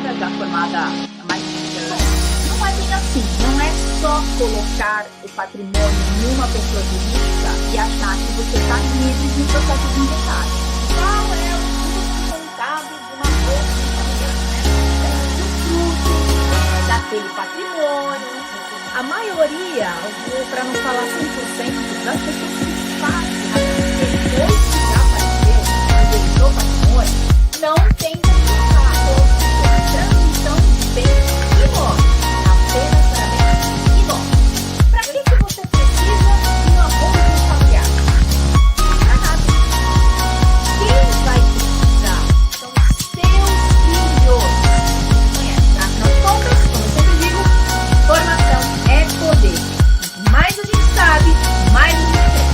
advogada, já formada há mais de 20 anos. Não é bem assim, não é só colocar o patrimônio numa pessoa jurídica e achar que você está livre de um processo de inventário. Qual é o custo contábil de uma bolsa familiar? O fruto daquele patrimônio. A maioria, para não falar 100%, das pessoas que fazem depois que já apareceu, que deixou patrimônio, não tem a transmissão de bens imóveis, apenas para bens imóveis. Para que você precisa de uma bolsa familiar? Para nada. Quem vai precisar são os seus filhos. Conhece? Afinal de contas, como eu sempre digo, formação é poder. Quanto mais a gente sabe, mais a gente cresce.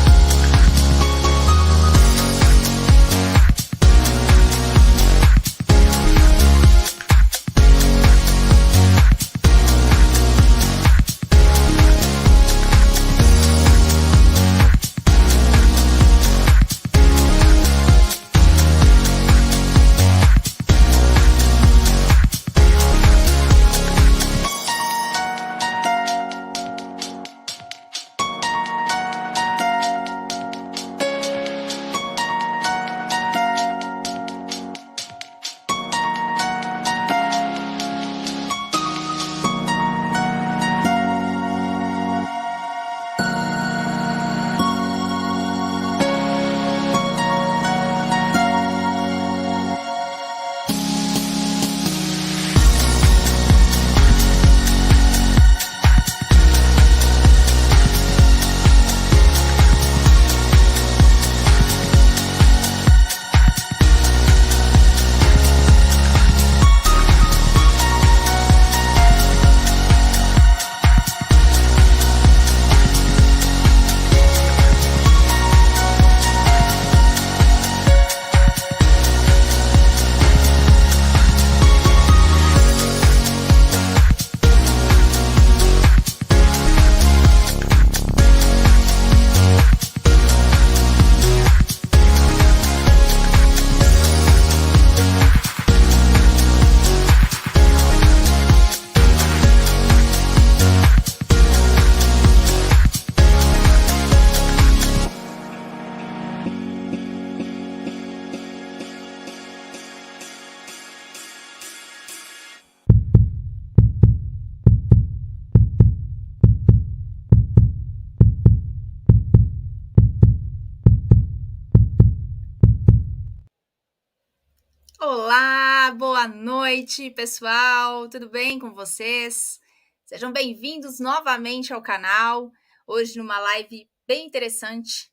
Olá, boa noite, pessoal. Tudo bem com vocês? Sejam bem-vindos novamente ao canal. Hoje numa live bem interessante.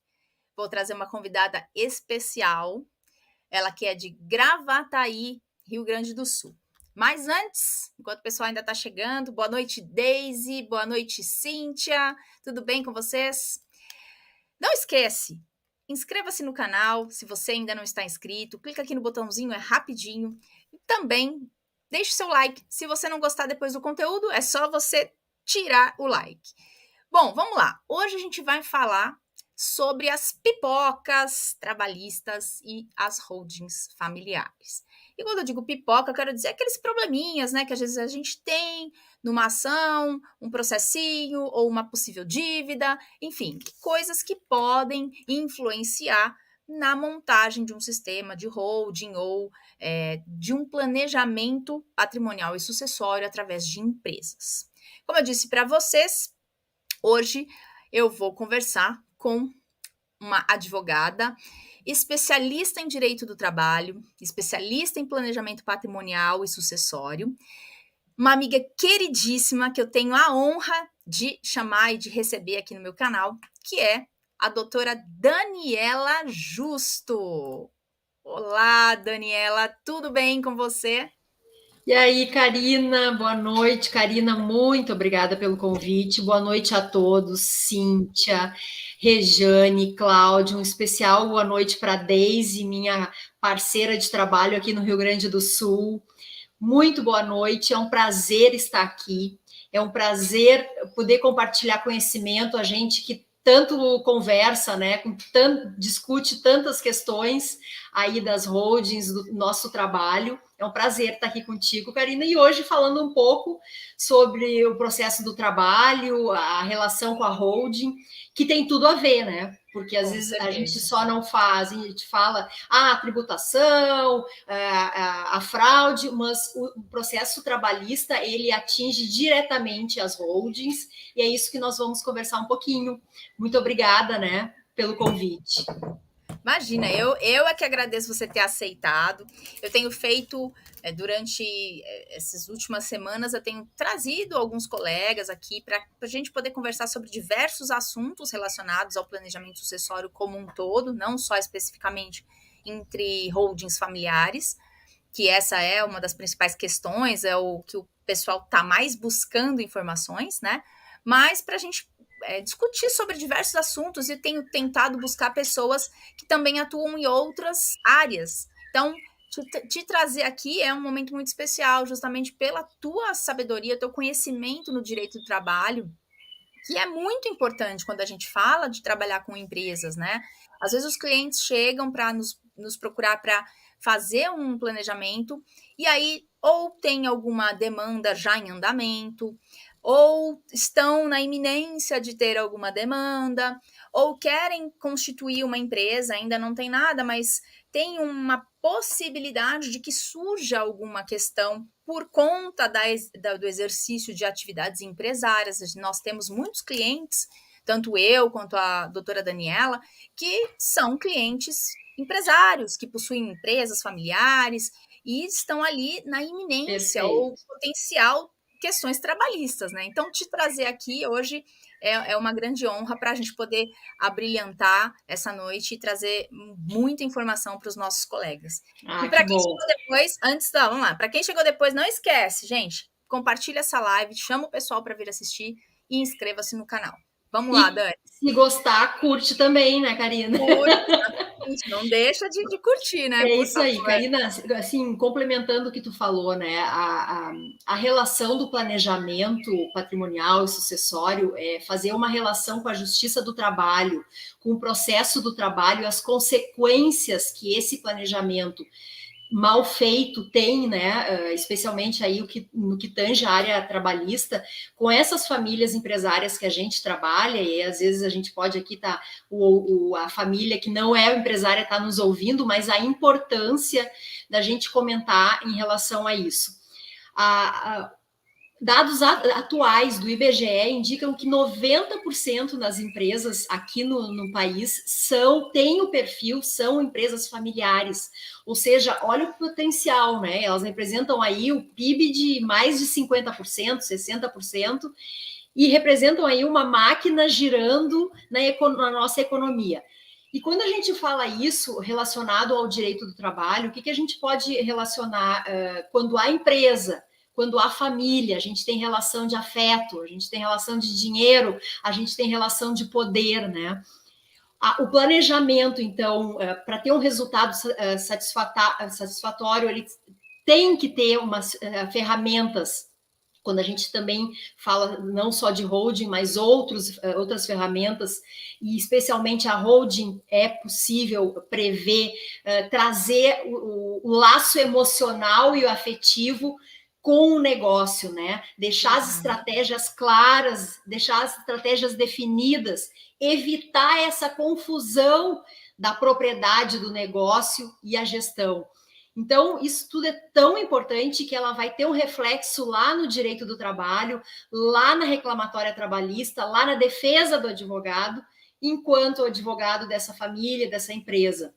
Vou trazer uma convidada especial. Ela que é de Gravataí, Rio Grande do Sul. Mas antes, enquanto o pessoal ainda está chegando, boa noite, Daisy, boa noite, Cíntia. Tudo bem com vocês? Não esquece, inscreva-se no canal, se você ainda não está inscrito, clica aqui no botãozinho, é rapidinho. E também deixe seu like. Se você não gostar depois do conteúdo, é só você tirar o like. Bom, vamos lá. Hoje a gente vai falar sobre as pipocas trabalhistas e as holdings familiares. E quando eu digo pipoca, eu quero dizer aqueles probleminhas, né, que às vezes a gente tem numa ação, um processinho ou uma possível dívida, enfim, coisas que podem influenciar na montagem de um sistema de holding ou de um planejamento patrimonial e sucessório através de empresas. Como eu disse para vocês, hoje eu vou conversar com uma advogada, especialista em direito do trabalho, especialista em planejamento patrimonial e sucessório, uma amiga queridíssima que eu tenho a honra de chamar e de receber aqui no meu canal, que é a doutora Daniela Justo. Olá, Daniela, tudo bem com você? E aí, Karina, boa noite. Karina, muito obrigada pelo convite. Boa noite a todos. Cíntia, Rejane, Cláudio, um especial boa noite para a Deise, minha parceira de trabalho aqui no Rio Grande do Sul. Muito boa noite, é um prazer estar aqui. É um prazer poder compartilhar conhecimento, a gente que tanto conversa, né, discute tantas questões aí das holdings do nosso trabalho. É um prazer estar aqui contigo, Karina, e hoje falando um pouco sobre o processo do trabalho, a relação com a holding, que tem tudo a ver, né? Porque às vezes a gente só não faz, a gente fala a tributação, a fraude, mas o processo trabalhista, ele atinge diretamente as holdings, e é isso que nós vamos conversar um pouquinho. Muito obrigada, né, pelo convite. Imagina, eu é que agradeço você ter aceitado. Eu tenho feito, durante essas últimas semanas, eu tenho trazido alguns colegas aqui para a gente poder conversar sobre diversos assuntos relacionados ao planejamento sucessório como um todo, não só especificamente entre holdings familiares, que essa é uma das principais questões, é o que o pessoal está mais buscando informações, né? Mas para a gente discutir sobre diversos assuntos, e tenho tentado buscar pessoas que também atuam em outras áreas. Então, te trazer aqui é um momento muito especial, justamente pela tua sabedoria, teu conhecimento no direito do trabalho, que é muito importante quando a gente fala de trabalhar com empresas, né? Às vezes os clientes chegam para nos procurar para fazer um planejamento, e aí ou tem alguma demanda já em andamento, ou estão na iminência de ter alguma demanda, ou querem constituir uma empresa, ainda não tem nada, mas tem uma possibilidade de que surja alguma questão por conta do exercício de atividades empresárias. Nós temos muitos clientes, tanto eu quanto a doutora Daniela, que são clientes empresários, que possuem empresas familiares e estão ali na iminência ou potencial questões trabalhistas, né? Então, te trazer aqui hoje é uma grande honra para a gente poder abrilhantar essa noite e trazer muita informação para os nossos colegas. E para quem chegou depois, vamos lá, para quem chegou depois, não esquece, gente, compartilha essa live, chama o pessoal para vir assistir e inscreva-se no canal. Vamos lá, Dani. Se gostar, curte também, né, Karina? Curte, não deixa de curtir, né? É isso aí, Karina, assim, complementando o que tu falou, né, a relação do planejamento patrimonial e sucessório é fazer uma relação com a justiça do trabalho, com o processo do trabalho, as consequências que esse planejamento mal feito tem, né, especialmente aí no que tange a área trabalhista, com essas famílias empresárias que a gente trabalha, e às vezes a gente pode aqui estar, a família que não é empresária está nos ouvindo, mas a importância da gente comentar em relação a isso. Dados atuais do IBGE indicam que 90% das empresas aqui no país têm o perfil, são empresas familiares. Ou seja, olha o potencial, né? Elas representam aí o PIB de mais de 50%, 60%, e representam aí uma máquina girando na nossa economia. E quando a gente fala isso relacionado ao direito do trabalho, o que a gente pode relacionar quando a empresa, quando há família, a gente tem relação de afeto, a gente tem relação de dinheiro, a gente tem relação de poder, né? O planejamento, então, para ter um resultado satisfatório, ele tem que ter umas ferramentas. Quando a gente também fala não só de holding, mas outras ferramentas, e especialmente a holding, é possível prever, trazer o laço emocional e o afetivo com o negócio, né? Deixar as estratégias claras, deixar as estratégias definidas, evitar essa confusão da propriedade do negócio e a gestão. Então, isso tudo é tão importante que ela vai ter um reflexo lá no direito do trabalho, lá na reclamatória trabalhista, lá na defesa do advogado, enquanto advogado dessa família, dessa empresa.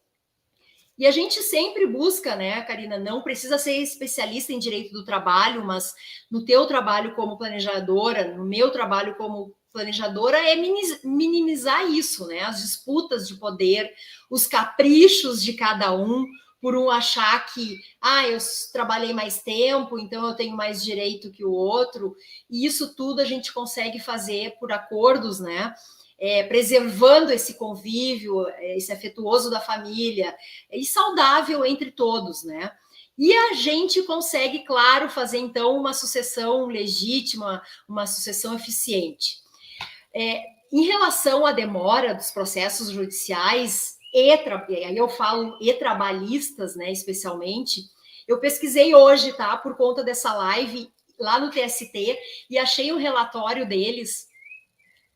E a gente sempre busca, né, Karina, não precisa ser especialista em direito do trabalho, mas no teu trabalho como planejadora, no meu trabalho como planejadora, é minimizar isso, né, as disputas de poder, os caprichos de cada um, por um achar que, eu trabalhei mais tempo, então eu tenho mais direito que o outro, e isso tudo a gente consegue fazer por acordos, né, preservando esse convívio, esse afetuoso da família, e saudável entre todos, né? E a gente consegue, claro, fazer, então, uma sucessão legítima, uma sucessão eficiente. Em relação à demora dos processos judiciais, aí eu falo e trabalhistas, né, especialmente, Eu pesquisei hoje, tá? Por conta dessa live lá no TST e achei um relatório deles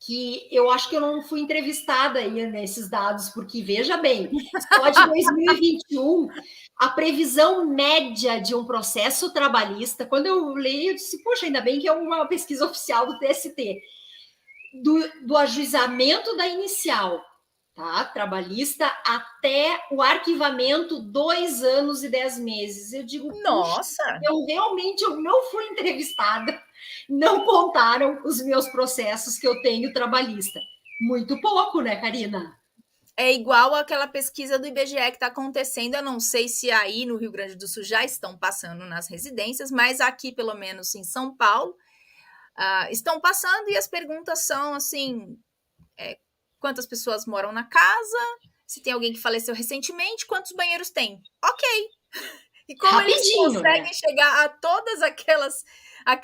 que eu acho que eu não fui entrevistada aí nesses dados, porque veja bem, só de 2021, a previsão média de um processo trabalhista, quando eu leio, eu disse, poxa, ainda bem que é uma pesquisa oficial do TST, do ajuizamento da inicial, tá? Trabalhista, até o arquivamento, 2 anos e 10 meses. Eu digo, puxa, Nossa! eu não fui entrevistada, não contaram os meus processos que eu tenho trabalhista. Muito pouco, né, Karina? É igual aquela pesquisa do IBGE que está acontecendo. Eu não sei se aí no Rio Grande do Sul já estão passando nas residências, mas aqui, pelo menos em São Paulo, estão passando e as perguntas são assim: quantas pessoas moram na casa? Se tem alguém que faleceu recentemente, quantos banheiros tem? Ok. E como eles Rapidinho, conseguem né? chegar a todas aquelas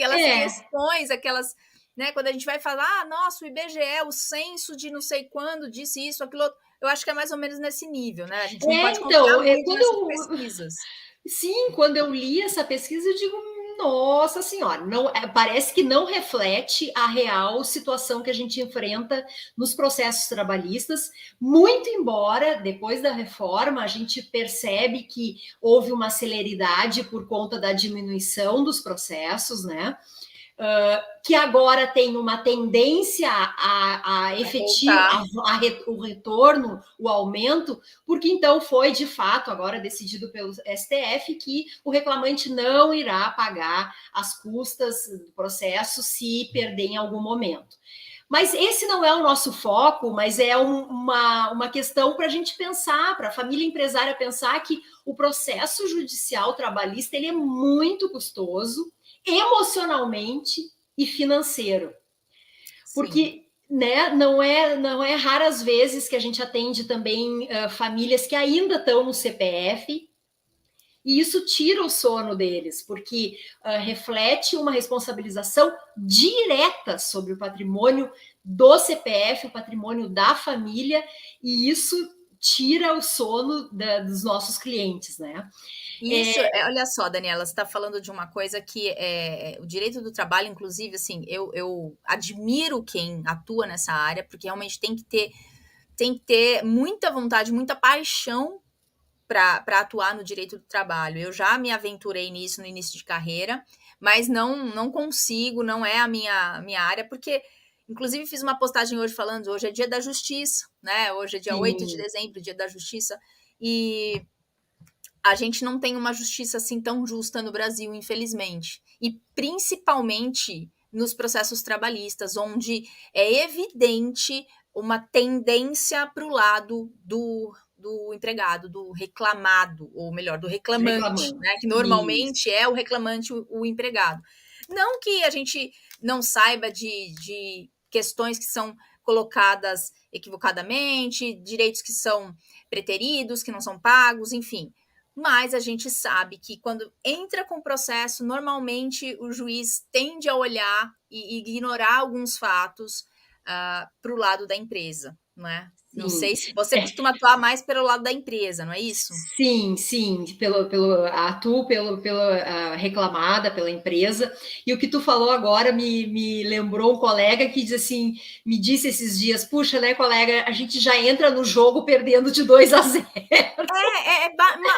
questões, aquelas, né? Quando a gente vai falar, nossa, o IBGE, o censo de não sei quando disse isso, aquilo outro, eu acho que é mais ou menos nesse nível, né? A gente não pode confiar mesmo nessas pesquisas. Sim, quando eu li essa pesquisa, eu digo, nossa senhora, não, parece que não reflete a real situação que a gente enfrenta nos processos trabalhistas, muito embora, depois da reforma, a gente percebe que houve uma celeridade por conta da diminuição dos processos, né? Que agora tem uma tendência a efetivar o retorno, o aumento, porque então foi de fato agora decidido pelo STF que o reclamante não irá pagar as custas do processo se perder em algum momento. Mas esse não é o nosso foco, mas é uma questão para a gente pensar, para a família empresária pensar que o processo judicial trabalhista ele é muito custoso, emocionalmente e financeiro. Porque né, não é raras vezes que a gente atende também famílias que ainda estão no CPF, e isso tira o sono deles, porque reflete uma responsabilização direta sobre o patrimônio do CPF, o patrimônio da família, e isso tira o sono dos nossos clientes, né? Isso, olha só, Daniela, você está falando de uma coisa que o direito do trabalho, inclusive, assim, eu admiro quem atua nessa área, porque realmente tem que ter muita vontade, muita paixão para atuar no direito do trabalho. Eu já me aventurei nisso no início de carreira, mas não consigo, não é a minha área, porque, inclusive, fiz uma postagem hoje falando, hoje é dia da justiça, né? Hoje é dia 8 de dezembro, dia da justiça, e a gente não tem uma justiça assim tão justa no Brasil, infelizmente. E principalmente nos processos trabalhistas, onde é evidente uma tendência para o lado do empregado, do reclamado, ou melhor, do reclamante, né? Que normalmente é o reclamante, o empregado. Não que a gente não saiba de questões que são colocadas equivocadamente, direitos que são preteridos, que não são pagos, enfim. Mas a gente sabe que quando entra com o processo, normalmente o juiz tende a olhar e ignorar alguns fatos para o lado da empresa, não é? Sim. Não sei se você costuma atuar mais pelo lado da empresa, não é isso? Sim, atuo pela reclamada, pela empresa. E o que tu falou agora me lembrou um colega que diz assim, me disse esses dias, puxa, né, colega, a gente já entra no jogo perdendo de 2-0.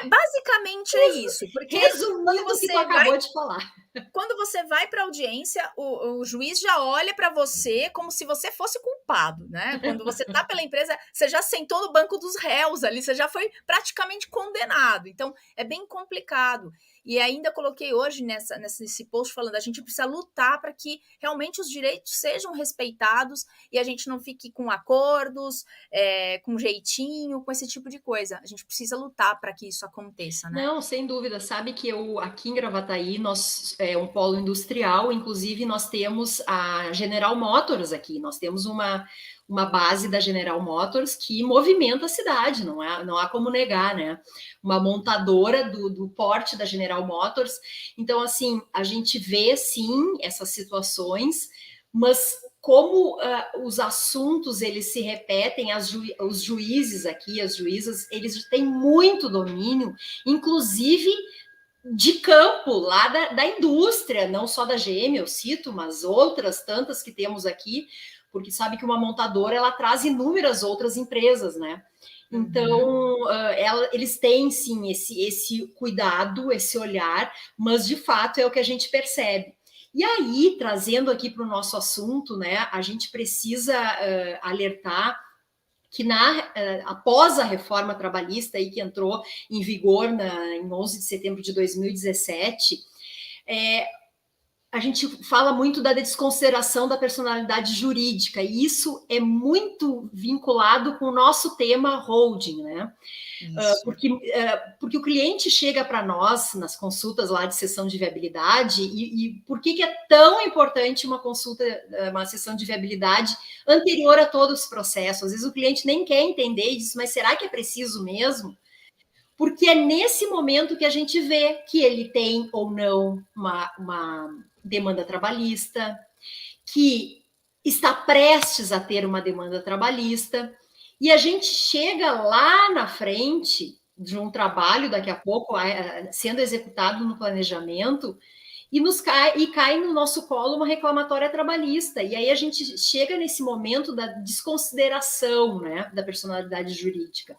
Basicamente é isso. Porque resumindo o que tu acabou de falar. Quando você vai para a audiência, o juiz já olha para você como se você fosse culpado, né? Quando você está pela empresa, você já sentou no banco dos réus ali, você já foi praticamente condenado. Então, é bem complicado. E ainda coloquei hoje nesse post falando, a gente precisa lutar para que realmente os direitos sejam respeitados e a gente não fique com acordos, com jeitinho, com esse tipo de coisa. A gente precisa lutar para que isso aconteça, né? Não, sem dúvida. Sabe que aqui em Gravataí, nós é um polo industrial, inclusive nós temos a General Motors aqui, nós temos uma base da General Motors que movimenta a cidade, não há como negar, né? Uma montadora do porte da General Motors. Então, assim, a gente vê, sim, essas situações, mas como os assuntos, eles se repetem, os juízes aqui, as juízas, eles têm muito domínio, inclusive de campo, lá da indústria, não só da GM, eu cito, mas outras tantas que temos aqui, porque sabe que uma montadora, ela traz inúmeras outras empresas, né? Então, eles têm, sim, esse cuidado, esse olhar, mas, de fato, é o que a gente percebe. E aí, trazendo aqui para o nosso assunto, né, a gente precisa alertar que após a reforma trabalhista aí, que entrou em vigor em 11 de setembro de 2017, a gente fala muito da desconsideração da personalidade jurídica, e isso é muito vinculado com o nosso tema holding, né? Porque o cliente chega para nós nas consultas lá de sessão de viabilidade, e por que é tão importante uma consulta, uma sessão de viabilidade anterior a todo esse processo? Às vezes o cliente nem quer entender e diz, mas será que é preciso mesmo? Porque é nesse momento que a gente vê que ele tem ou não uma demanda trabalhista, que está prestes a ter uma demanda trabalhista, e a gente chega lá na frente de um trabalho, daqui a pouco, sendo executado no planejamento, e cai no nosso colo uma reclamatória trabalhista. E aí a gente chega nesse momento da desconsideração, né, da personalidade jurídica.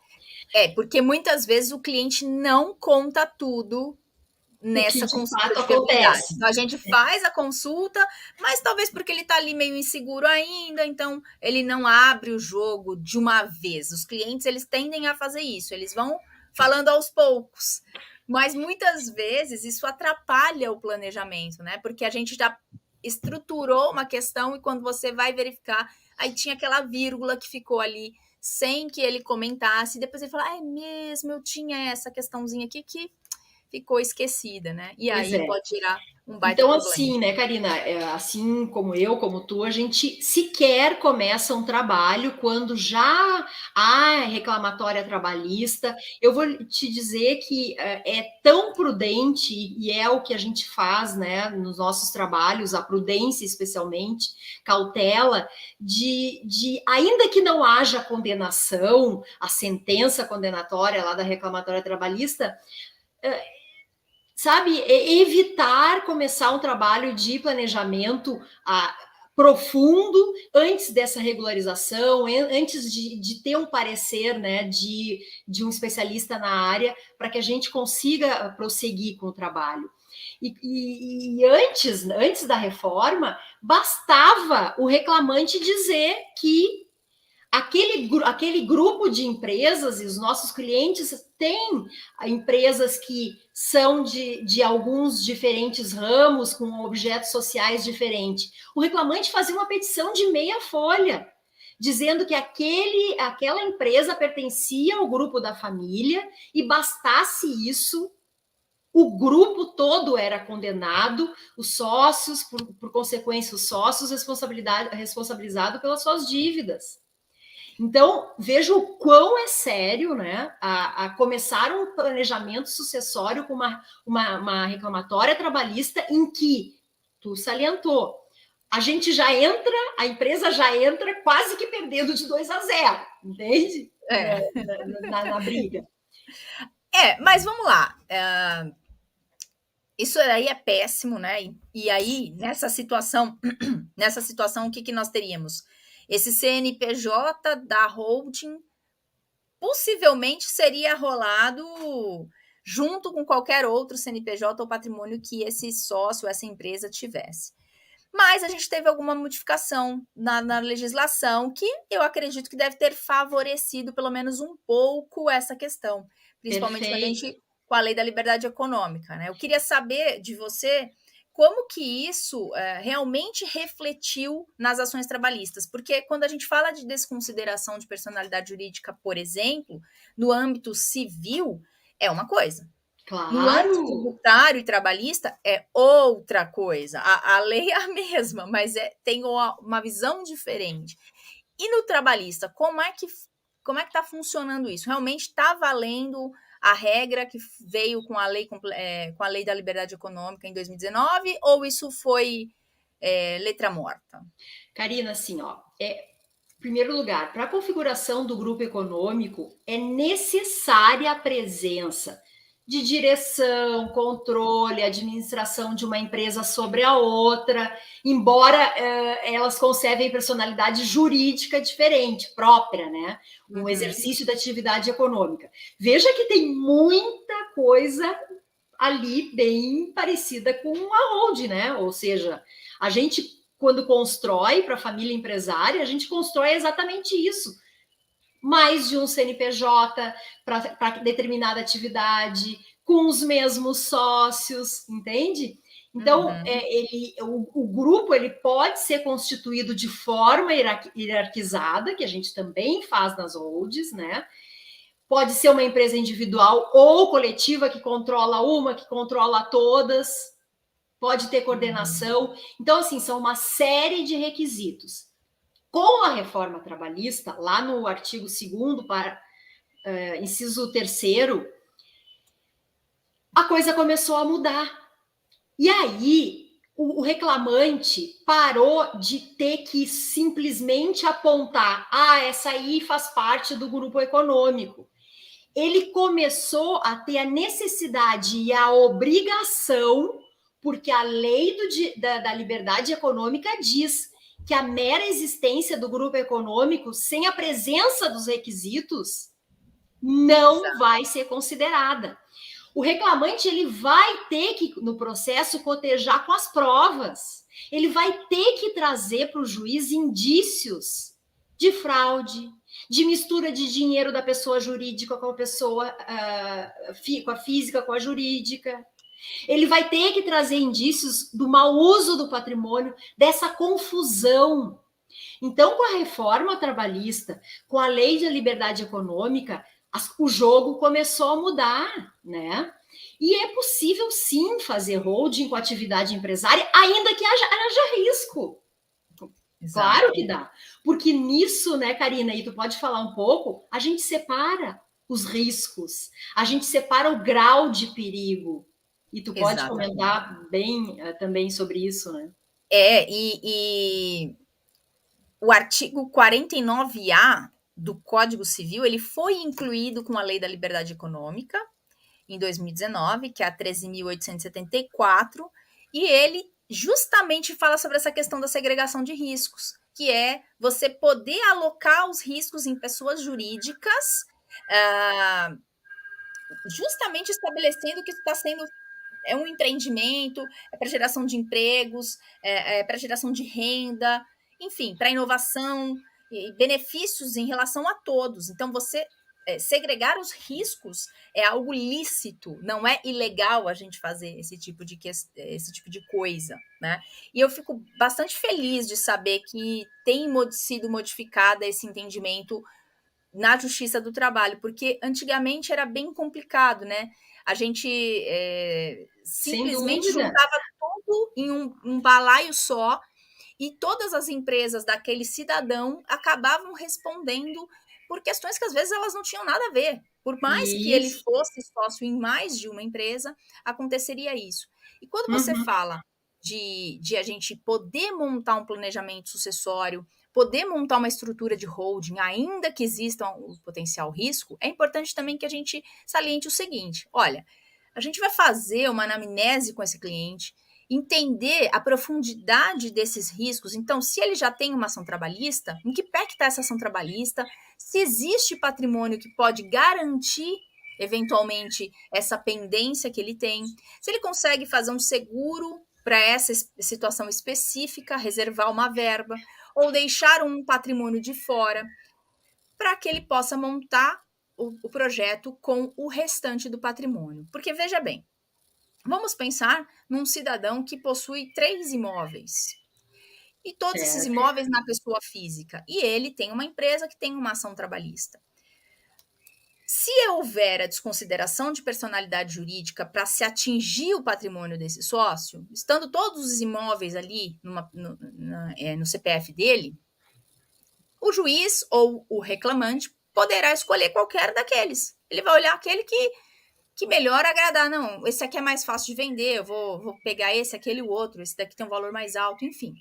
Porque muitas vezes o cliente não conta tudo nessa consulta de acontece. Então, a gente faz a consulta, mas talvez porque ele está ali meio inseguro ainda, então ele não abre o jogo de uma vez. Os clientes, eles tendem a fazer isso, eles vão falando aos poucos. Mas muitas vezes isso atrapalha o planejamento, né? Porque a gente já estruturou uma questão e quando você vai verificar, aí tinha aquela vírgula que ficou ali sem que ele comentasse, depois ele fala, é mesmo, eu tinha essa questãozinha aqui que ficou esquecida, né? E aí pode tirar um baita então, problema. assim, né, Karina, assim como eu, como tu, a gente sequer começa um trabalho quando já há reclamatória trabalhista. Eu vou te dizer que é tão prudente, e é o que a gente faz, né, nos nossos trabalhos, a prudência especialmente, cautela, de ainda que não haja condenação, a sentença condenatória lá da reclamatória trabalhista, sabe, evitar começar um trabalho de planejamento profundo antes dessa regularização, antes de ter um parecer, né, de um especialista na área, para que a gente consiga prosseguir com o trabalho. E antes da reforma, bastava o reclamante dizer que aquele grupo de empresas, e os nossos clientes têm empresas que são de alguns diferentes ramos, com objetos sociais diferentes. O reclamante fazia uma petição de meia folha, dizendo que aquela empresa pertencia ao grupo da família, e bastasse isso, o grupo todo era condenado, os sócios, por consequência, os sócios responsabilizados pelas suas dívidas. Então, veja o quão é sério, né, a começar um planejamento sucessório com uma reclamatória trabalhista em que, tu salientou, a empresa já entra quase que perdendo de 2-0, entende? Na briga. Mas vamos lá. Isso aí é péssimo, né? E aí, nessa situação, o que nós teríamos? Esse CNPJ da holding possivelmente seria rolado junto com qualquer outro CNPJ ou patrimônio que esse sócio, essa empresa tivesse. Mas a gente teve alguma modificação na legislação que eu acredito que deve ter favorecido pelo menos um pouco essa questão, principalmente com a lei da liberdade econômica, né? Eu queria saber de você como que isso realmente refletiu nas ações trabalhistas, porque quando a gente fala de desconsideração de personalidade jurídica, por exemplo, no âmbito civil, é uma coisa. Claro. No âmbito tributário e trabalhista é outra coisa. A lei é a mesma, mas tem uma visão diferente. E no trabalhista, como é que está funcionando isso? Realmente está valendo a regra que veio com a lei da liberdade econômica em 2019, ou isso foi letra morta? Karina, assim, em primeiro lugar, para a configuração do grupo econômico, é necessária a presença de direção, controle, administração de uma empresa sobre a outra, embora elas conservem personalidade jurídica diferente, própria, né? Um exercício da atividade econômica. Veja que tem muita coisa ali bem parecida com a holding, né? Ou seja, a gente, quando constrói para a família empresária, a gente constrói exatamente isso. Mais de um CNPJ para determinada atividade, com os mesmos sócios, entende? Então, o grupo ele pode ser constituído de forma hierarquizada, que a gente também faz nas holds, né? Pode ser uma empresa individual ou coletiva que controla uma, que controla todas, pode ter coordenação. Então, assim, são uma série de requisitos. Com a reforma trabalhista, lá no artigo 2º, inciso 3º, a coisa começou a mudar. E aí, o reclamante parou de ter que simplesmente apontar, essa aí faz parte do grupo econômico. Ele começou a ter a necessidade e a obrigação, porque a lei da liberdade econômica diz que a mera existência do grupo econômico, sem a presença dos requisitos, não vai ser considerada. O reclamante ele vai ter que, no processo, cotejar com as provas. Ele vai ter que trazer para o juiz indícios de fraude, de mistura de dinheiro da pessoa jurídica com a pessoa com a física, com a jurídica. Ele vai ter que trazer indícios do mau uso do patrimônio, dessa confusão. Então, com a reforma trabalhista, com a lei de liberdade econômica, o jogo começou a mudar, né? E é possível, sim, fazer holding com atividade empresária, ainda que haja risco. Exato. Claro que dá. Porque nisso, né, Karina, e tu pode falar um pouco, a gente separa os riscos, a gente separa o grau de perigo. E tu pode comentar bem também sobre isso, né? E o artigo 49A do Código Civil, ele foi incluído com a Lei da Liberdade Econômica, em 2019, que é a 13.874, e ele justamente fala sobre essa questão da segregação de riscos, que é você poder alocar os riscos em pessoas jurídicas, justamente estabelecendo que está sendo um empreendimento, para geração de empregos, para geração de renda, enfim, para inovação e benefícios em relação a todos. Então, você segregar os riscos é algo lícito, não é ilegal a gente fazer esse tipo de coisa, né? E eu fico bastante feliz de saber que tem sido modificado esse entendimento na Justiça do Trabalho, porque antigamente era bem complicado, né? A gente simplesmente juntava tudo em um balaio só e todas as empresas daquele cidadão acabavam respondendo por questões que às vezes elas não tinham nada a ver. Por mais que ele fosse sócio em mais de uma empresa, aconteceria isso. E quando você fala de a gente poder montar um planejamento sucessório, poder montar uma estrutura de holding, ainda que exista um potencial risco, é importante também que a gente saliente o seguinte: olha, a gente vai fazer uma anamnese com esse cliente, entender a profundidade desses riscos. Então, se ele já tem uma ação trabalhista, em que pé que está essa ação trabalhista? Se existe patrimônio que pode garantir, eventualmente, essa pendência que ele tem, se ele consegue fazer um seguro para essa situação específica, reservar uma verba, ou deixar um patrimônio de fora, para que ele possa montar o projeto com o restante do patrimônio. Porque, veja bem, vamos pensar num cidadão que possui 3 imóveis. E todos esses imóveis na pessoa física. E ele tem uma empresa que tem uma ação trabalhista. Se houver a desconsideração de personalidade jurídica para se atingir o patrimônio desse sócio, estando todos os imóveis ali no CPF dele, o juiz ou o reclamante poderá escolher qualquer daqueles. Ele vai olhar aquele que melhor agradar. Não, esse aqui é mais fácil de vender, eu vou pegar esse, aquele, o outro, esse daqui tem um valor mais alto, enfim.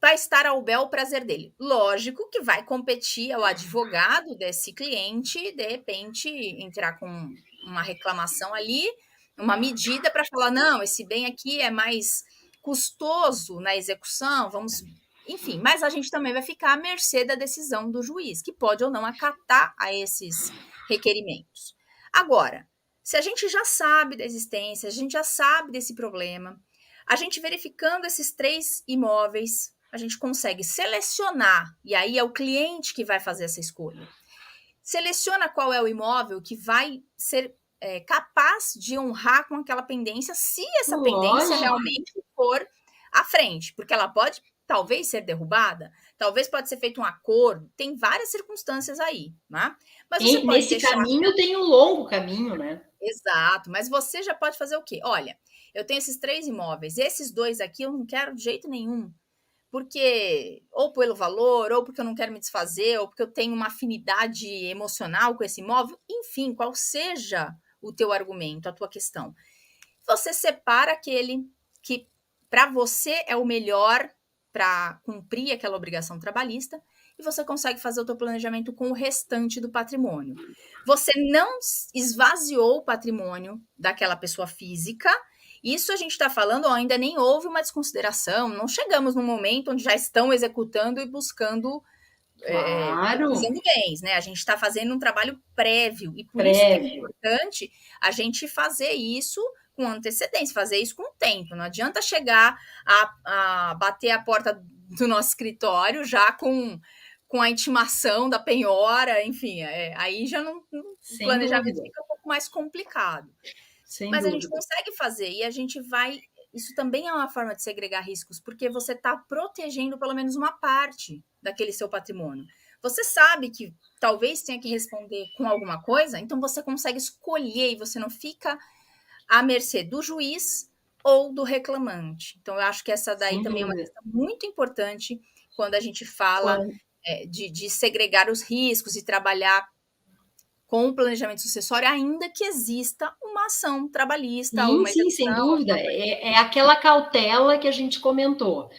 vai estar ao bel prazer dele. Lógico que vai competir ao advogado desse cliente, de repente, entrar com uma reclamação ali, uma medida para falar: não, esse bem aqui é mais custoso na execução, vamos. Enfim, mas a gente também vai ficar à mercê da decisão do juiz, que pode ou não acatar a esses requerimentos. Agora, se a gente já sabe da existência, a gente já sabe desse problema, a gente verificando esses 3 imóveis, a gente consegue selecionar, e aí é o cliente que vai fazer essa escolha. Seleciona qual é o imóvel que vai ser capaz de honrar com aquela pendência, se essa pendência realmente for à frente, porque ela pode talvez ser derrubada, talvez pode ser feito um acordo, tem várias circunstâncias aí, né? Mas você pode nesse deixar... caminho tem um longo caminho, né? Exato, mas você já pode fazer o quê? Olha, eu tenho esses 3 imóveis, esses 2 aqui eu não quero de jeito nenhum, porque ou pelo valor, ou porque eu não quero me desfazer, ou porque eu tenho uma afinidade emocional com esse imóvel, enfim, qual seja o teu argumento, a tua questão. Você separa aquele que para você é o melhor para cumprir aquela obrigação trabalhista e você consegue fazer o teu planejamento com o restante do patrimônio. Você não esvaziou o patrimônio daquela pessoa física. Isso a gente está falando, ainda nem houve uma desconsideração, não chegamos num momento onde já estão executando e buscando usando bens, né? A gente está fazendo um trabalho prévio, e por isso que é importante a gente fazer isso com antecedência, fazer isso com tempo. Não adianta chegar a bater a porta do nosso escritório já com a intimação da penhora, enfim, aí já não o planejamento fica um pouco mais complicado. Mas a gente consegue fazer e a gente vai... Isso também é uma forma de segregar riscos, porque você está protegendo pelo menos uma parte daquele seu patrimônio. Você sabe que talvez tenha que responder com alguma coisa, então você consegue escolher e você não fica à mercê do juiz ou do reclamante. Então, eu acho que essa daí também é uma questão muito importante quando a gente fala de segregar os riscos e trabalhar com o planejamento sucessório, ainda que exista uma ação trabalhista. Sim, sem dúvida. É aquela cautela que a gente comentou.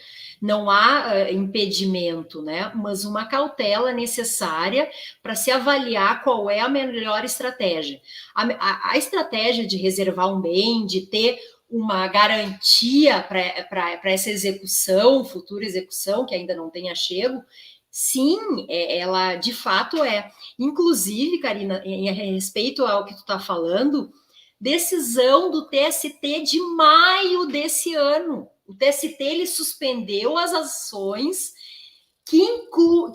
Não há impedimento, né? Mas uma cautela necessária para se avaliar qual é a melhor estratégia. A estratégia de reservar um bem, de ter uma garantia para essa execução, futura execução, que ainda não tenha chego, sim, ela de fato é. Inclusive, Karina, em respeito ao que tu está falando, decisão do TST de maio desse ano. O TST ele suspendeu as ações que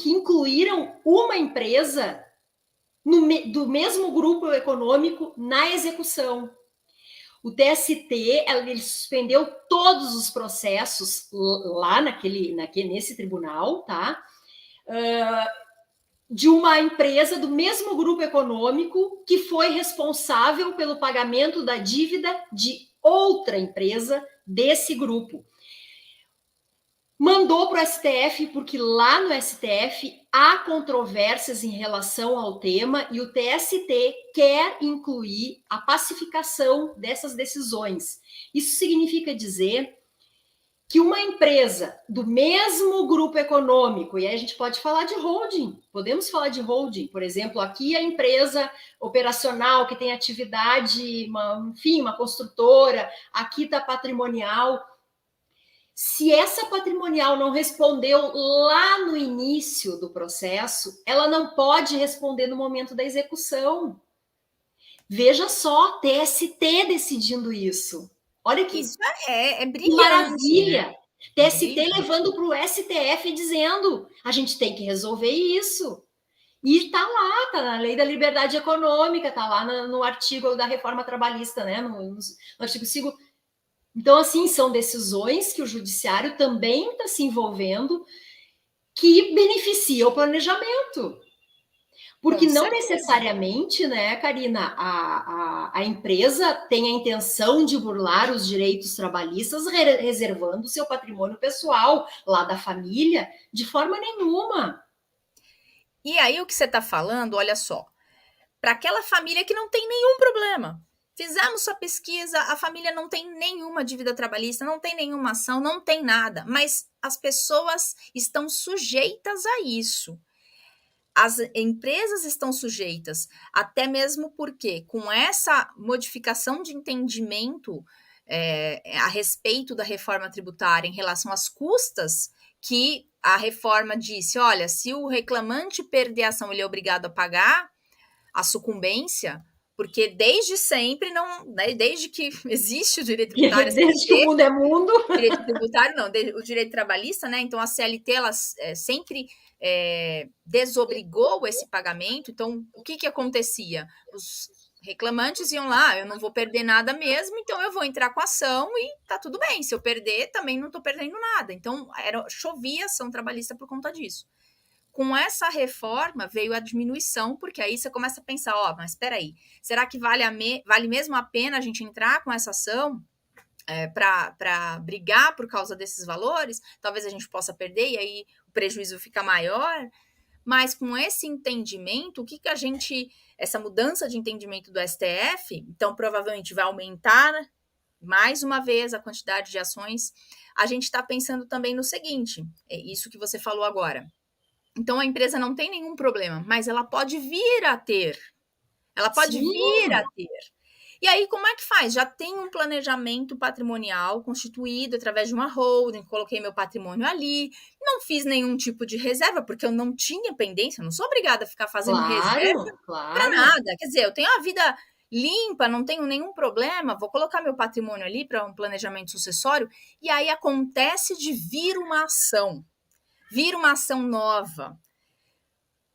incluíram uma empresa do mesmo grupo econômico na execução. O TST ele suspendeu todos os processos lá nesse tribunal, tá? De uma empresa do mesmo grupo econômico que foi responsável pelo pagamento da dívida de outra empresa desse grupo. Mandou para o STF, porque lá no STF há controvérsias em relação ao tema e o TST quer incluir a pacificação dessas decisões. Isso significa dizer que uma empresa do mesmo grupo econômico, e aí a gente pode falar de holding, podemos falar de holding, por exemplo, aqui a empresa operacional que tem atividade, uma construtora, aqui está patrimonial. Se essa patrimonial não respondeu lá no início do processo, ela não pode responder no momento da execução. Veja só, TST decidindo isso. Olha que isso é brilhante. Maravilha! TST levando para o STF dizendo a gente tem que resolver isso. E está lá, está na Lei da Liberdade Econômica, está lá no artigo da Reforma Trabalhista, né? No artigo 5. Então, assim, são decisões que o judiciário também está se envolvendo que beneficia o planejamento. Porque não necessariamente, né, Karina, a empresa tem a intenção de burlar os direitos trabalhistas reservando seu patrimônio pessoal lá da família, de forma nenhuma. E aí o que você está falando, olha só, para aquela família que não tem nenhum problema, Fizemos sua pesquisa, a família não tem nenhuma dívida trabalhista, não tem nenhuma ação, não tem nada, mas as pessoas estão sujeitas a isso. As empresas estão sujeitas, até mesmo porque, com essa modificação de entendimento a respeito da reforma tributária em relação às custas, que a reforma disse, olha, se o reclamante perder a ação, ele é obrigado a pagar a sucumbência, porque desde sempre, desde que existe o direito tributário... Desde que o mundo é mundo. Direito tributário não, o direito trabalhista, né? Então a CLT, ela sempre desobrigou esse pagamento. Então, o que acontecia? Os reclamantes iam lá, eu não vou perder nada mesmo, então eu vou entrar com a ação e tá tudo bem. Se eu perder, também não tô perdendo nada. Então, chovia ação trabalhista por conta disso. Com essa reforma veio a diminuição, porque aí você começa a pensar, mas espera aí, será que vale mesmo a pena a gente entrar com essa ação para brigar por causa desses valores? Talvez a gente possa perder e aí o prejuízo fica maior. Mas com esse entendimento, essa mudança de entendimento do STF, então provavelmente vai aumentar mais uma vez a quantidade de ações. A gente está pensando também no seguinte, é isso que você falou agora. Então, a empresa não tem nenhum problema, mas ela pode vir a ter. Ela pode vir a ter. E aí, como é que faz? Já tem um planejamento patrimonial constituído através de uma holding, coloquei meu patrimônio ali, não fiz nenhum tipo de reserva, porque eu não tinha pendência, não sou obrigada a ficar fazendo reserva para nada. Quer dizer, eu tenho a vida limpa, não tenho nenhum problema, vou colocar meu patrimônio ali para um planejamento sucessório, e aí acontece de vir uma ação nova.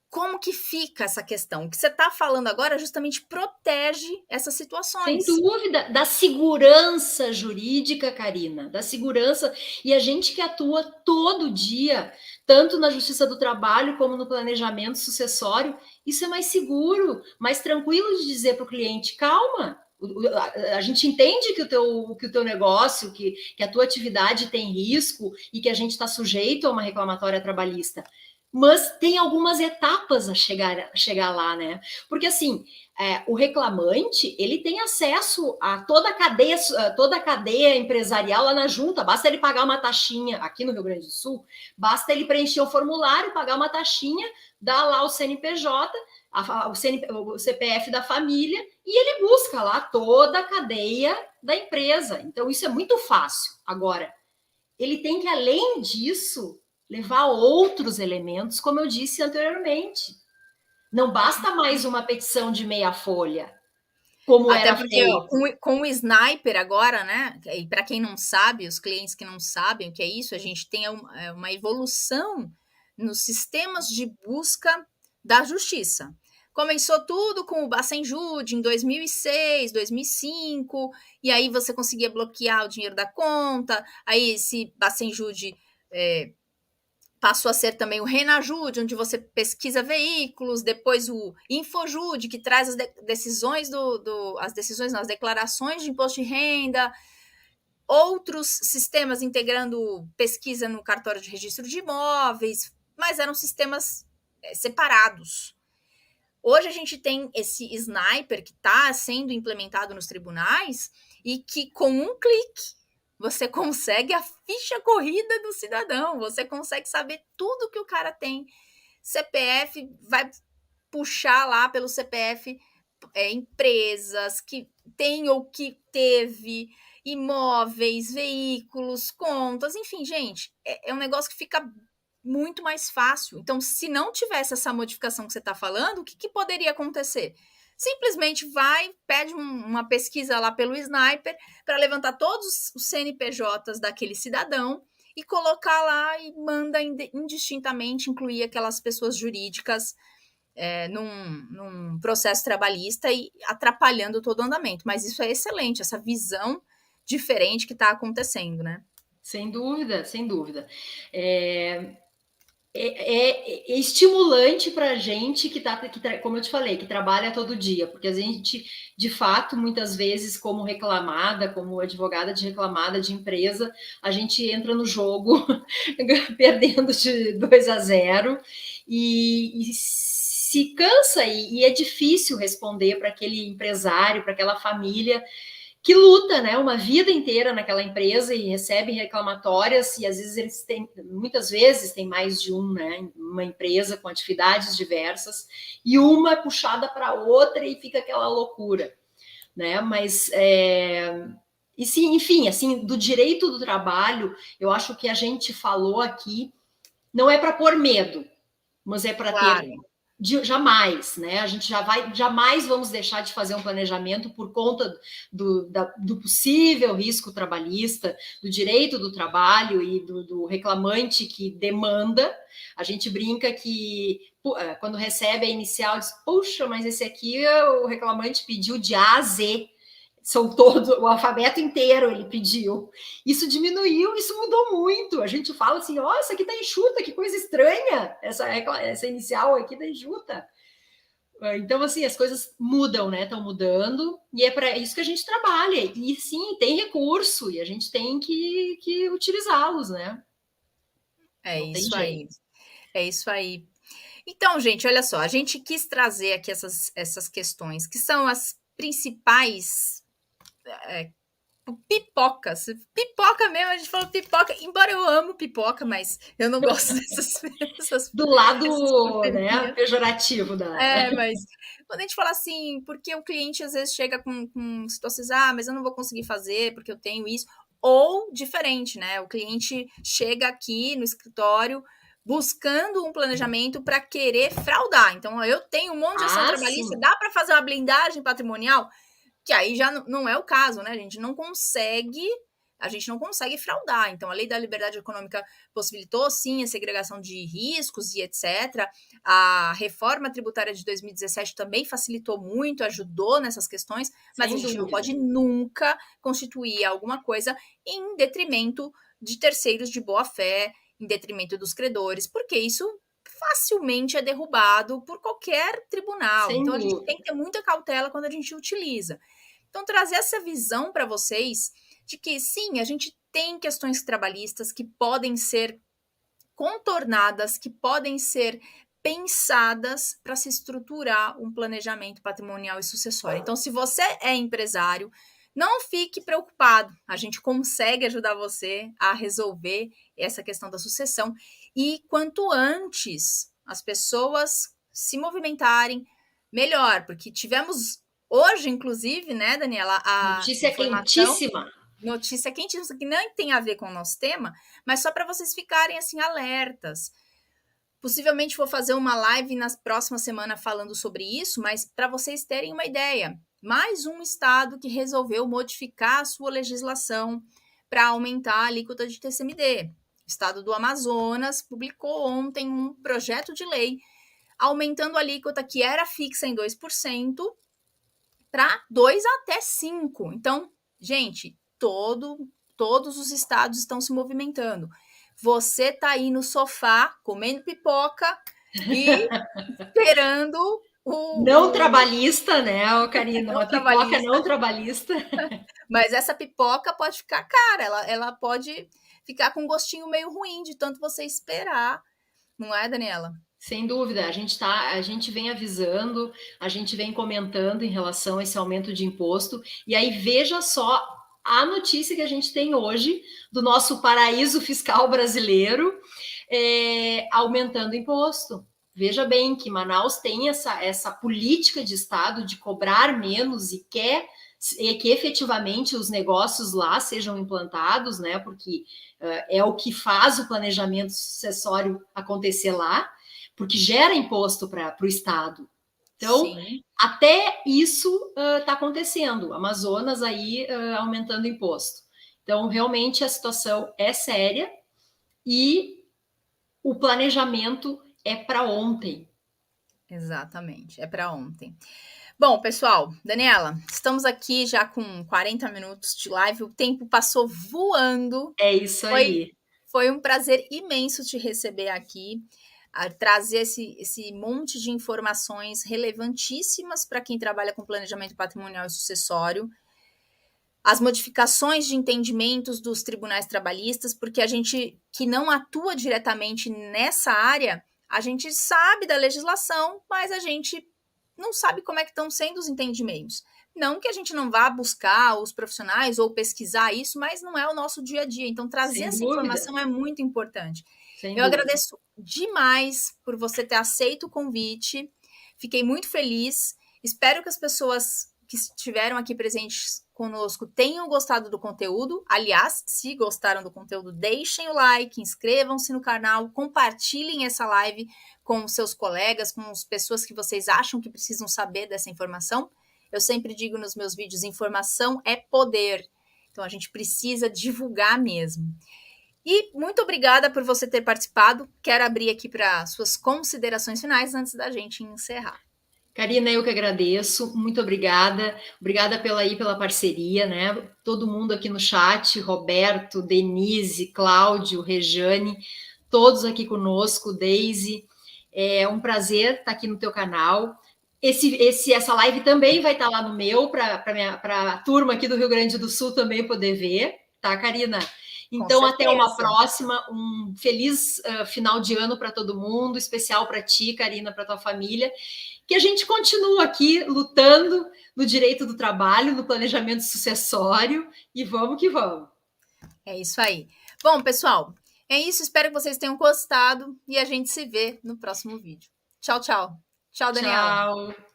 Como que fica essa questão? O que você está falando agora justamente protege essas situações. Sem dúvida, da segurança jurídica, Karina, da segurança. E a gente que atua todo dia, tanto na Justiça do Trabalho como no planejamento sucessório, isso é mais seguro, mais tranquilo de dizer para o cliente, calma, a gente entende que o teu negócio, que a tua atividade tem risco e que a gente está sujeito a uma reclamatória trabalhista, mas tem algumas etapas a chegar lá, né? Porque assim, o reclamante, ele tem acesso a toda a cadeia empresarial lá na junta, basta ele pagar uma taxinha, aqui no Rio Grande do Sul, basta ele preencher o formulário, pagar uma taxinha, dar lá o CNPJ, o CPF da família, e ele busca lá toda a cadeia da empresa. Então, isso é muito fácil. Agora, ele tem que, além disso, levar outros elementos, como eu disse anteriormente. Não basta mais uma petição de meia folha, como até era porque, feito. Com o Sniper agora, né? E para quem não sabe, os clientes que não sabem o que é isso, a gente tem uma evolução nos sistemas de busca da justiça. Começou tudo com o Bacenjude em 2006, 2005, e aí você conseguia bloquear o dinheiro da conta, aí esse Bacenjude passou a ser também o Renajude, onde você pesquisa veículos, depois o Infojude, que traz as as declarações de imposto de renda, outros sistemas integrando pesquisa no cartório de registro de imóveis, mas eram sistemas separados. Hoje a gente tem esse Sniper que está sendo implementado nos tribunais e que com um clique você consegue a ficha corrida do cidadão, você consegue saber tudo que o cara tem. CPF vai puxar lá pelo CPF empresas que tem ou que teve, imóveis, veículos, contas, enfim, gente, é um negócio que fica muito mais fácil. Então, se não tivesse essa modificação que você está falando, o que poderia acontecer? Simplesmente pede uma pesquisa lá pelo Sniper para levantar todos os CNPJs daquele cidadão e colocar lá e manda indistintamente incluir aquelas pessoas jurídicas num processo trabalhista e atrapalhando todo o andamento. Mas isso é excelente, essa visão diferente que está acontecendo, né? Sem dúvida, sem dúvida. É estimulante para a gente que como eu te falei, que trabalha todo dia, porque a gente, de fato, muitas vezes, como reclamada, como advogada de reclamada de empresa, a gente entra no jogo perdendo de 2-0 e se cansa e é difícil responder para aquele empresário, para aquela família que luta, né, uma vida inteira naquela empresa e recebe reclamatórias, e às vezes eles têm, muitas vezes tem mais de um, né, uma empresa com atividades diversas, e uma é puxada para outra e fica aquela loucura, né, mas e sim, enfim, assim, do direito do trabalho, eu acho que a gente falou aqui, não é para pôr medo, mas é para ter jamais, né? A gente jamais vamos deixar de fazer um planejamento por conta do possível risco trabalhista, do direito do trabalho e do reclamante que demanda. A gente brinca que quando recebe a inicial, diz, puxa, mas esse aqui o reclamante pediu de A a Z. São todos, o alfabeto inteiro ele pediu. Isso diminuiu, isso mudou muito. A gente fala assim, ó, isso aqui tá enxuta, que coisa estranha, essa inicial aqui tá enxuta. Então, assim, as coisas mudam, né? Estão mudando, e é para isso que a gente trabalha. E sim, tem recurso, e a gente tem que utilizá-los, né? Não isso aí. É isso aí. Então, gente, olha só, a gente quis trazer aqui essas questões, que são as principais pipocas. Pipoca mesmo, a gente falou pipoca, embora eu amo pipoca, mas eu não gosto dessas do lado, né, pejorativo da... mas quando a gente fala assim, porque o cliente às vezes chega com situações, mas eu não vou conseguir fazer porque eu tenho isso, ou diferente, né, o cliente chega aqui no escritório buscando um planejamento para querer fraudar. Então, eu tenho um monte de ação trabalhista, dá para fazer uma blindagem patrimonial? Que aí já não é o caso, né? A gente não consegue fraudar. Então, a Lei da Liberdade Econômica possibilitou, sim, a segregação de riscos e etc. A reforma tributária de 2017 também facilitou muito, ajudou nessas questões, mas a gente não pode nunca constituir alguma coisa em detrimento de terceiros de boa-fé, em detrimento dos credores, porque isso facilmente é derrubado por qualquer tribunal. Então, a gente tem que ter muita cautela quando a gente utiliza. Então, trazer essa visão para vocês de que, sim, a gente tem questões trabalhistas que podem ser contornadas, que podem ser pensadas para se estruturar um planejamento patrimonial e sucessório. Então, se você é empresário, não fique preocupado, a gente consegue ajudar você a resolver essa questão da sucessão. E quanto antes as pessoas se movimentarem, melhor, porque tivemos hoje, inclusive, né, Daniela, a notícia quentíssima. Notícia quentíssima, que não tem a ver com o nosso tema, mas só para vocês ficarem assim alertas. Possivelmente vou fazer uma live na próxima semana falando sobre isso, mas para vocês terem uma ideia, mais um estado que resolveu modificar a sua legislação para aumentar a alíquota de TCMD. O estado do Amazonas publicou ontem um projeto de lei aumentando a alíquota que era fixa em 2% para 2 até 5%. Então, gente, todos os estados estão se movimentando. Você tá aí no sofá, comendo pipoca e esperando não trabalhista, né, Karina? Uma pipoca não trabalhista. Mas essa pipoca pode ficar cara, ela pode ficar com um gostinho meio ruim de tanto você esperar, não é, Daniela? Sem dúvida, a gente vem avisando, a gente vem comentando em relação a esse aumento de imposto, e aí veja só a notícia que a gente tem hoje do nosso paraíso fiscal brasileiro aumentando imposto. Veja bem que Manaus tem essa política de Estado de cobrar menos e quer que efetivamente os negócios lá sejam implantados, né? Porque é o que faz o planejamento sucessório acontecer lá, porque gera imposto para o Estado. Então, sim, até isso está acontecendo. Amazonas aí aumentando imposto. Então, realmente a situação é séria e o planejamento é para ontem. Exatamente, é para ontem. Bom, pessoal, Daniela, estamos aqui já com 40 minutos de live, o tempo passou voando. É isso aí. Foi um prazer imenso te receber aqui, a trazer esse monte de informações relevantíssimas para quem trabalha com planejamento patrimonial e sucessório, as modificações de entendimentos dos tribunais trabalhistas, porque a gente que não atua diretamente nessa área, A gente sabe da legislação, mas a gente não sabe como é que estão sendo os entendimentos. Não que a gente não vá buscar os profissionais ou pesquisar isso, mas não é o nosso dia a dia. Então, trazer essa informação é muito importante. Eu agradeço demais por você ter aceito o convite. Fiquei muito feliz. Espero que as pessoas que estiveram aqui presentes conosco tenham gostado do conteúdo. Aliás, se gostaram do conteúdo, deixem o like, inscrevam-se no canal, compartilhem essa live com os seus colegas, com as pessoas que vocês acham que precisam saber dessa informação. Eu sempre digo nos meus vídeos, informação é poder. Então, a gente precisa divulgar mesmo. E muito obrigada por você ter participado. Quero abrir aqui para suas considerações finais antes da gente encerrar. Karina, eu que agradeço, muito obrigada. Obrigada pela parceria, né? Todo mundo aqui no chat, Roberto, Denise, Cláudio, Rejane, todos aqui conosco, Deise. É um prazer estar aqui no teu canal. Essa live também vai estar lá no meu, para a turma aqui do Rio Grande do Sul também poder ver, tá, Karina? Então, até uma próxima. Um feliz final de ano para todo mundo, especial para ti, Karina, para tua família. Que a gente continua aqui lutando no direito do trabalho, no planejamento sucessório, e vamos que vamos. É isso aí. Bom, pessoal, é isso. Espero que vocês tenham gostado e a gente se vê no próximo vídeo. Tchau, tchau. Tchau, Daniela. Tchau.